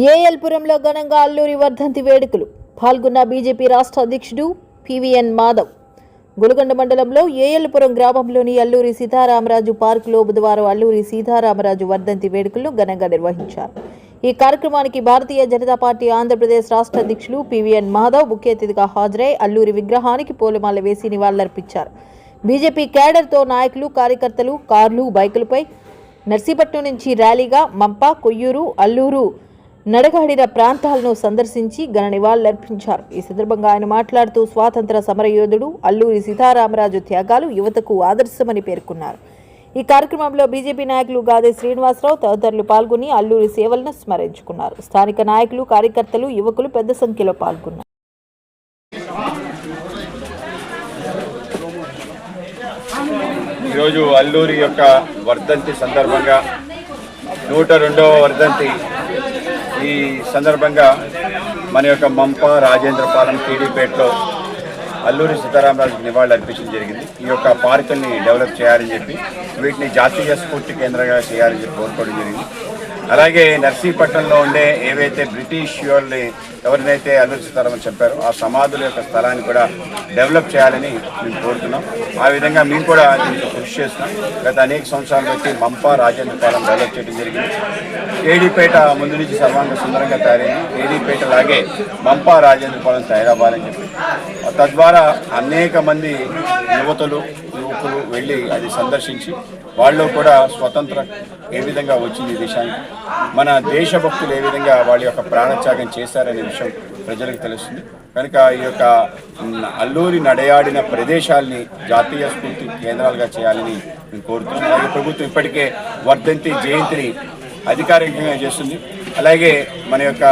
ఏఎల్పురంలో ఘనంగా అల్లూరి వర్ధంతి వేడుకలు పాల్గొన్న బీజేపీ రాష్ట్ర అధ్యక్షుడు పివిఎన్ మాధవ్. గులగొండ మండలంలో ఏఎల్పురం గ్రామంలోని అల్లూరి సీతారామరాజు పార్కులో బుధవారం అల్లూరి సీతారామరాజు వర్ధంతి వేడుకలను ఘనంగా నిర్వహించారు. ఈ కార్యక్రమానికి భారతీయ జనతా పార్టీ ఆంధ్రప్రదేశ్ రాష్ట్ర అధ్యక్షులు పివిఎన్ మాధవ్ ముఖ్య అతిథిగా హాజరై అల్లూరి విగ్రహానికి పూలమాల వేసి నివాళులర్పించారు. బీజేపీ కేడర్తో నాయకులు, కార్యకర్తలు కార్లు, బైకులపై నర్సీపట్నం నుంచి ర్యాలీగా మంప, కొయ్యూరు, అల్లూరు నడగాడిన ప్రాంతాలను సందర్శించి ఘన నివాళులర్పించారు. ఈ సందర్భంగా ఆయన మాట్లాడుతూ స్వాతంత్ర సమరయోధుడు అల్లూరి సీతారామరాజు త్యాగాలు యువతకు ఆదర్శమని పేర్కొన్నారు. ఈ కార్యక్రమంలో బీజేపీ నాయకులు గాదే శ్రీనివాసరావు తదితరులు పాల్గొని అల్లూరి సేవలను స్మరించుకున్నారు. స్థానిక నాయకులు, కార్యకర్తలు, యువకులు పెద్ద సంఖ్యలో పాల్గొన్నారు. ఈరోజు అల్లూరి యొక్క వర్ధంతి సందర్భంగా 102వ వర్ధంతి ఈ సందర్భంగా మన యొక్క మంప, రాజేంద్రపాలెం, టీడీపేటలో అల్లూరి సీతారామరాజుకి నివాళులు అర్పించడం జరిగింది. ఈ యొక్క పార్కుల్ని డెవలప్ చేయాలని చెప్పి, వీటిని జాతీయ స్ఫూర్తి కేంద్రంగా చేయాలని చెప్పి కోరుకోవడం జరిగింది. అలాగే నర్సీపట్నంలో ఉండే ఏవైతే బ్రిటిష్ వాళ్ళని ఎవరినైతే అల్లూరి సీతారామన్ చెప్పారో ఆ సమాధుల యొక్క స్థలాన్ని కూడా డెవలప్ చేయాలని మేము కోరుతున్నాం. ఆ విధంగా మేము కూడా దీనికి కృషి చేస్తున్నాం. గత అనేక సంవత్సరాల బట్టి మంప, రాజేంద్రపాలెం డెవలప్ చేయడం జరిగింది. కేడీపేట ముందు నుంచి సర్వాంగ సుందరంగా తయారైంది. కేడీపేట లాగే మంప, రాజేంద్రపాలెం తయారవ్వాలని చెప్పి, తద్వారా అనేక మంది యువకులు వెళ్ళి అది సందర్శించి వాళ్ళు కూడా స్వతంత్రం ఏ విధంగా వచ్చింది ఈ దేశానికి, మన దేశభక్తులు ఏ విధంగా వాళ్ళ యొక్క ప్రాణత్యాగం చేశారనే విషయం ప్రజలకు తెలుస్తుంది. కనుక ఈ యొక్క అల్లూరి నడయాడిన ప్రదేశాలని జాతీయ స్ఫూర్తి కేంద్రాలుగా చేయాలని మేము కోరుతున్నాం. అలాగే ప్రభుత్వం ఇప్పటికే వర్ధంతి జయంతిని అధికారికంగా చేస్తుంది. అలాగే మన యొక్క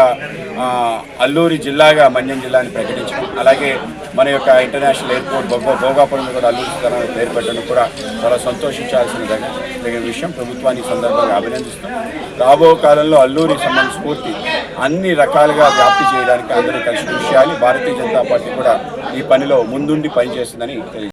అల్లూరి జిల్లాగా మన్యం జిల్లాని ప్రకటించడం, అలాగే మన యొక్క ఇంటర్నేషనల్ ఎయిర్పోర్ట్ భోగాపురం కూడా అల్లూరి సీతారామరాజు పేరు పెట్టడం కూడా చాలా సంతోషించాల్సిన విషయం. ప్రభుత్వాన్ని సందర్భంగా అభినందిస్తాం. రాబో కాలంలో అల్లూరి సంబంధించిన స్ఫూర్తి అన్ని రకాలుగా వ్యాప్తి చేయడానికి అందరూ కలిసి కృషి చేయాలి. భారతీయ జనతా పార్టీ కూడా ఈ పనిలో ముందుండి పనిచేస్తుందని తెలియజేస్తాం.